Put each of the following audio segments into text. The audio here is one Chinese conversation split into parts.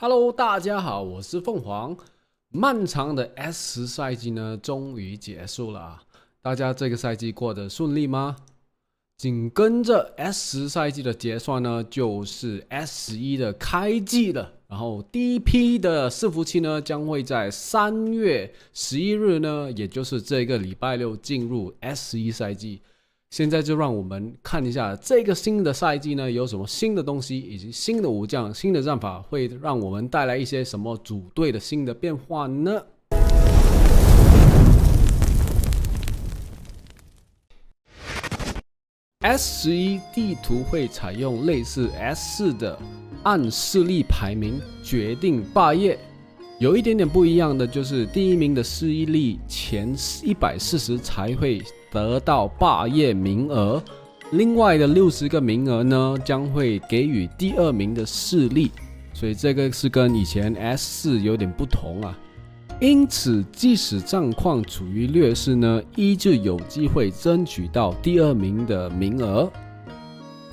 Hello，大家好，我是凤凰。漫长的 S10赛季呢，终于结束了啊！大家这个赛季过得顺利吗？紧跟着 S10赛季的结算呢，就是 S11的开季了。然后第一批的伺服器呢，将会在3月11日呢，也就是这个礼拜六进入 S11赛季。现在就让我们看一下这个新的赛季呢有什么新的东西，以及新的武将、新的战法会让我们带来一些什么组队的新的变化呢？S11地图会采用类似 S4的按势力排名决定霸业，有一点点不一样的就是第一名的势力前140才会得到霸业名额，另外的60个名额呢将会给予第二名的势力，所以这个是跟以前 S4 有点不同啊。因此即使战况处于劣势呢，依旧有机会争取到第二名的名额。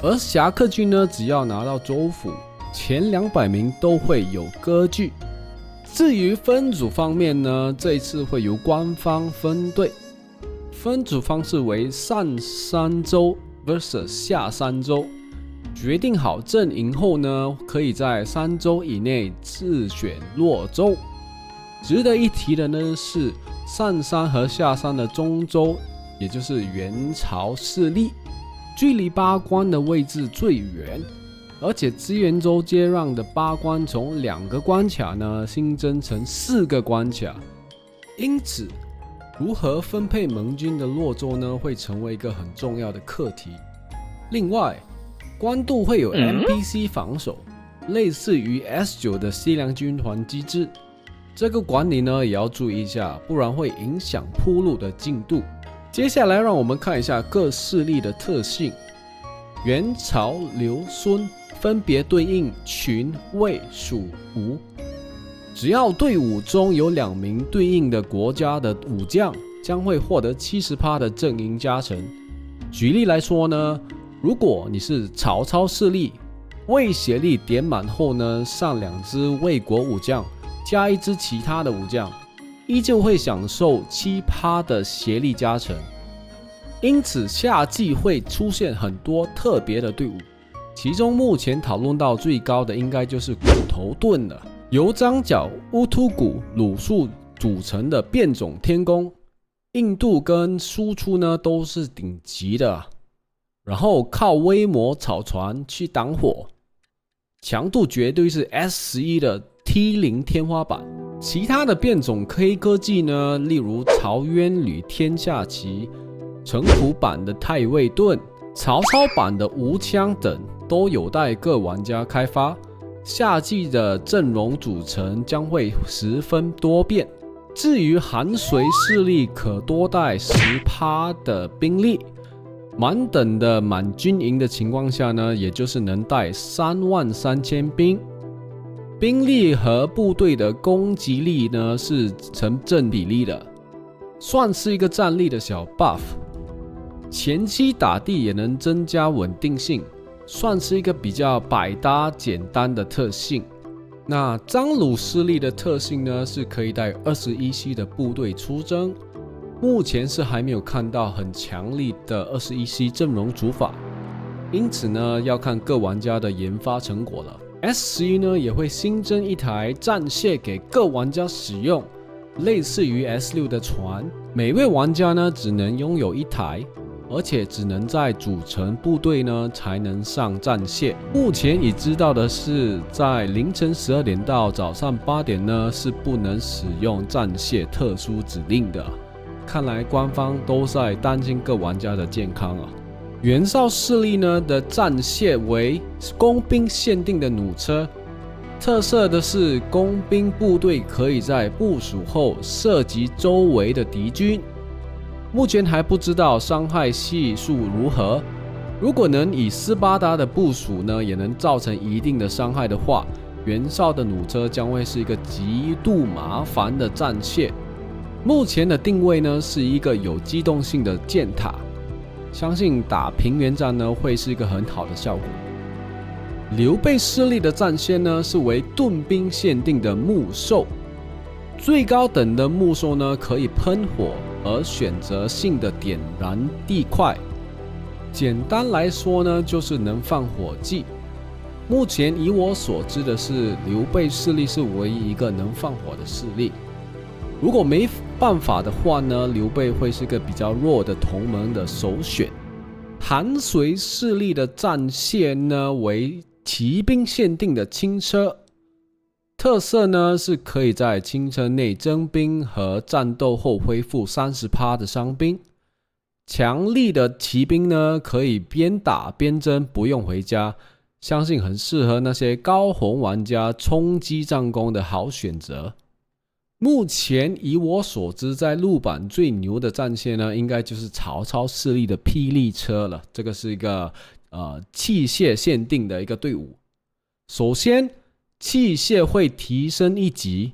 而侠客军呢，只要拿到州府，前200名都会有割据。至于分组方面呢，这一次会由官方分队，分组方式为上3周 vs 下3周。决定好阵营后呢，可以在3周以内自选落州。值得一提的呢是，上3和下3的中州，也就是元朝势力，距离八关的位置最远，而且资源州接壤的八关从2个关卡呢新增成4个关卡，因此如何分配盟军的落州呢，会成为一个很重要的课题。另外，官渡会有 NPC 防守，类似于 S9 的西凉军团机制。这个管理呢也要注意一下，不然会影响铺路的进度。接下来让我们看一下各势力的特性。元朝、刘、孙分别对应群、魏、蜀、吴。只要队伍中有2名对应的国家的武将，将会获得70%的阵营加成。举例来说呢，如果你是曹操势力，魏协力点满后呢，上2支魏国武将，加1支其他的武将，依旧会享受7%的协力加成。因此夏季会出现很多特别的队伍，其中目前讨论到最高的应该就是骨头盾了，由张角、乌突骨、鲁肃组成的变种天弓，硬度跟输出呢都是顶级的，然后靠微魔草船去挡火，强度绝对是 S11 的T0 天花板。其他的变种黑科技呢，例如曹渊吕天下旗、城府版的太尉盾、曹操版的吴枪等，都有待各玩家开发。夏季的阵容组成将会十分多变。至于韩遂势力可多带10%的兵力，满等的满军营的情况下呢，也就是能带33000兵。兵力和部队的攻击力呢是成正比例的，算是一个战力的小 buff。前期打地也能增加稳定性，算是一个比较百搭简单的特性。那张鲁势力的特性呢，是可以带21系的部队出征，目前是还没有看到很强力的21系阵容组法，因此呢要看各玩家的研发成果了。S11 呢也会新增一台战蟹给各玩家使用，类似于 S6 的船，每位玩家呢只能拥有1台，而且只能在组成部队呢才能上战蟹。目前已知道的是，在凌晨12点到早上8点呢是不能使用战蟹特殊指令的，看来官方都在担心各玩家的健康啊。袁绍势力呢的战蟹为工兵限定的弩车，特色的是工兵部队可以在部署后射击周围的敌军，目前还不知道伤害系数如何。如果能以斯巴达的部署呢也能造成一定的伤害的话，袁绍的弩车将会是一个极度麻烦的战蟹。目前的定位呢是一个有机动性的箭塔，相信打平原战呢会是一个很好的效果。刘备势力的战线呢是为盾兵限定的木兽，最高等的木兽呢可以喷火而选择性的点燃地块。简单来说呢，就是能放火计。目前以我所知的是，刘备势力是唯一一个能放火的势力。如果没办法的话呢，刘备会是个比较弱的同盟的首选。韩遂势力的战线呢为骑兵限定的轻车，特色呢是可以在轻车内征兵和战斗后恢复30%的伤兵。强力的骑兵呢可以边打边征，不用回家，相信很适合那些高红玩家冲击战功的好选择。目前以我所知，在陆版最牛的战线呢，应该就是曹操势力的霹雳车了。这个是一个器械限定的一个队伍。首先，器械会提升1级，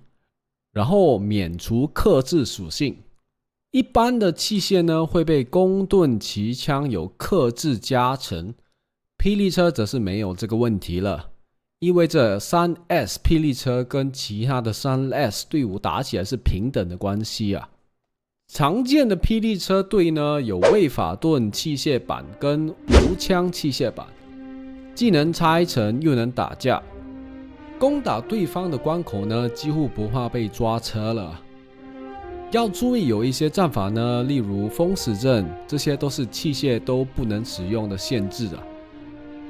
然后免除克制属性。一般的器械呢会被弓盾骑枪有克制加成，霹雳车则是没有这个问题了。意味着 3S 霹雳车跟其他的 3S 队伍打起来是平等的关系啊。常见的霹雳车队呢有卫法盾器械版跟无枪器械版，既能拆城又能打架，攻打对方的关口呢几乎不怕被抓车了。要注意有一些战法呢，例如封死阵，这些都是器械都不能使用的限制啊。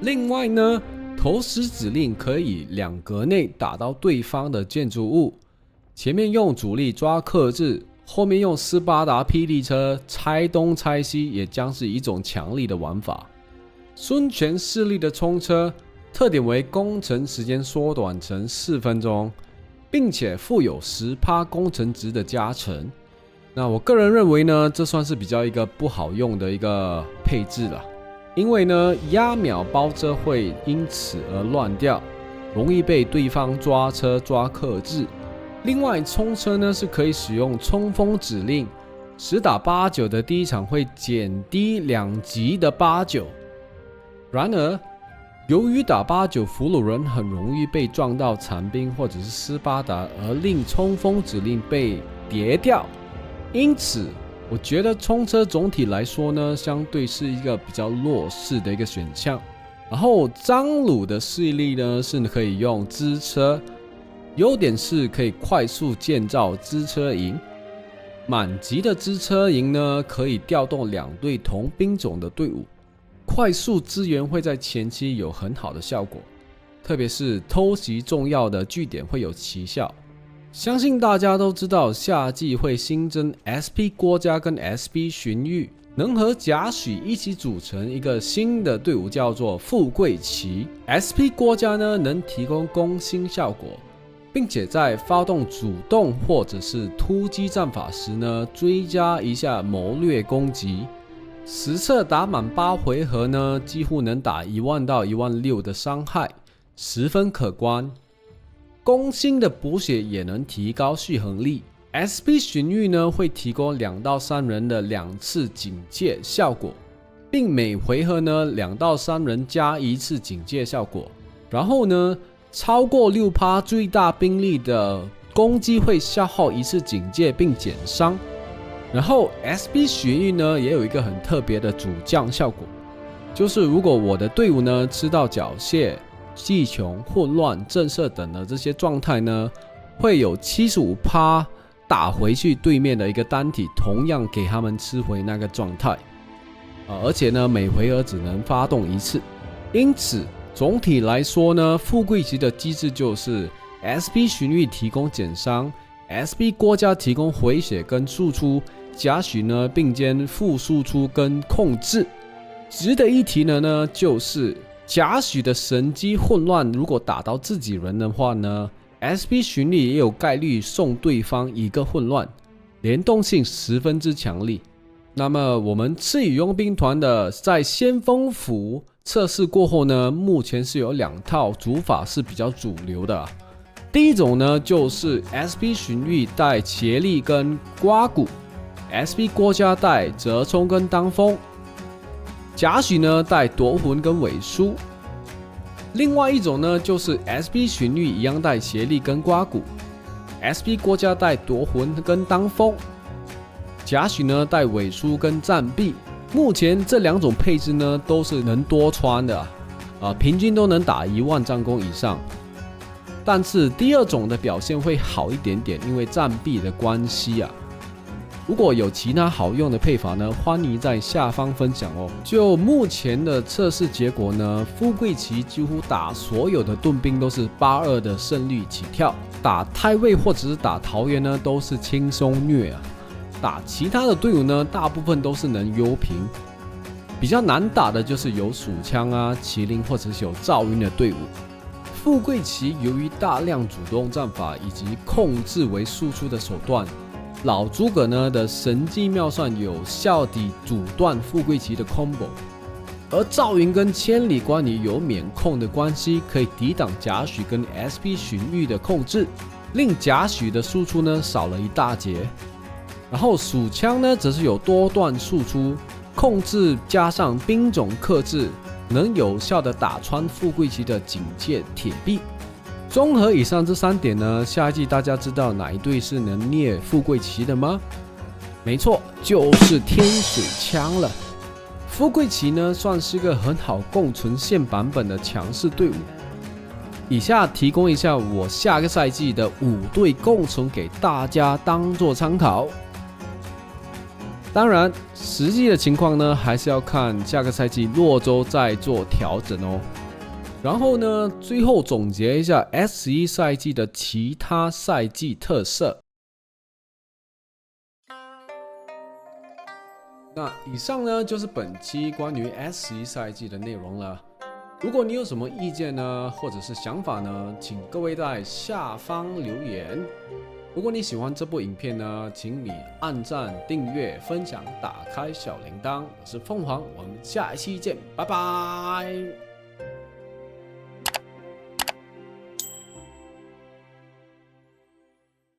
另外呢，投石指令可以2格内打到对方的建筑物，前面用主力抓克制，后面用斯巴达霹雳车拆东拆西，也将是一种强力的玩法。孙权势力的冲车特点为攻城时间缩短成4分钟，并且附有10%攻城值的加成。那我个人认为呢，这算是比较一个不好用的一个配置了。因为呢，压秒包车会因此而乱掉，容易被对方抓车抓克制。另外，冲车呢是可以使用冲锋指令，10打89的第一场会减低2级的89。然而，由于打89俘虏人很容易被撞到残兵或者是斯巴达，而令冲锋指令被叠掉，因此我觉得冲车总体来说呢，相对是一个比较弱势的一个选项。然后张鲁的势力呢是可以用支车，优点是可以快速建造支车营。满级的支车营呢可以调动2队同兵种的队伍，快速支援会在前期有很好的效果，特别是偷袭重要的据点会有奇效。相信大家都知道，夏季会新增 SP 郭嘉跟 SP 荀彧，能和贾诩一起组成一个新的队伍，叫做富贵旗。SP 郭嘉呢能提供攻心效果，并且在发动主动或者是突击战法时呢，追加一下谋略攻击。实测打满8回合呢，几乎能打10000到16000的伤害，十分可观。攻心的补血也能提高续航力。SP 荀彧呢会提供2到3人的2次警戒效果，并每回合呢2到3人加1次警戒效果。然后呢，超过6%最大兵力的攻击会消耗1次警戒并减伤。然后 SP 荀彧呢也有一个很特别的主将效果，就是如果我的队伍呢吃到缴械、技穷、混乱、震慑等的这些状态呢，会有75%打回去对面的一个单体，同样给他们吃回那个状态。而且呢，每回合只能发动1次。因此，总体来说呢，富贵旗的机制就是 SP 荀彧提供减伤， SP 郭嘉提供回血跟输出，贾诩呢并兼副输出跟控制。值得一提的呢，就是贾诩的神机混乱，如果打到自己人的话呢， SP 荀彧也有概率送对方1个混乱，联动性十分之强力。那么我们赤羽佣兵团的在先锋府测试过后呢，目前是有2套组法是比较主流的。第一种呢，就是 SP 荀彧带竭力跟刮骨， SP 郭嘉带折冲跟当风，贾诩呢带夺魂跟尾书。另外一种呢，就是 SP 荀彧一样带协力跟刮骨，SP 郭嘉带夺魂跟当风，贾诩呢带尾书跟战臂。目前这2种配置呢都是能多穿的平均都能打10000战功以上。但是第2种的表现会好一点点，因为战臂的关系啊。如果有其他好用的配法呢，欢迎在下方分享哦。就目前的测试结果呢，富贵旗几乎打所有的盾兵都是82的胜率起跳，打太尉或者是打桃园呢都是轻松虐啊。打其他的队伍呢，大部分都是能优平。比较难打的就是有蜀羌啊、麒麟或者是有赵云的队伍。富贵旗由于大量主动战法以及控制为输出的手段，老诸葛呢的神机妙算有效地阻断富贵旗的 combo， 而赵云跟千里关羽有免控的关系，可以抵挡贾诩跟 SP 荀彧的控制，令贾诩的输出呢少了一大截。然后蜀羌呢则是有多段输出控制，加上兵种克制，能有效的打穿富贵旗的警戒铁壁。综合以上这3点呢，下一季大家知道哪一队是能虐富贵旗的吗？没错，就是天水枪了。富贵旗呢算是个很好共存现版本的强势队伍。以下提供一下我下个赛季的5队共存给大家当做参考。当然，实际的情况呢，还是要看下个赛季洛州再做调整哦。然后呢，最后总结一下 S11 赛季的其他赛季特色。那以上呢就是本期关于 S11 赛季的内容了。如果你有什么意见呢，或者是想法呢，请各位在下方留言。如果你喜欢这部影片呢，请你按赞、订阅、分享、打开小铃铛。我是凤凰，我们下一期见，拜拜。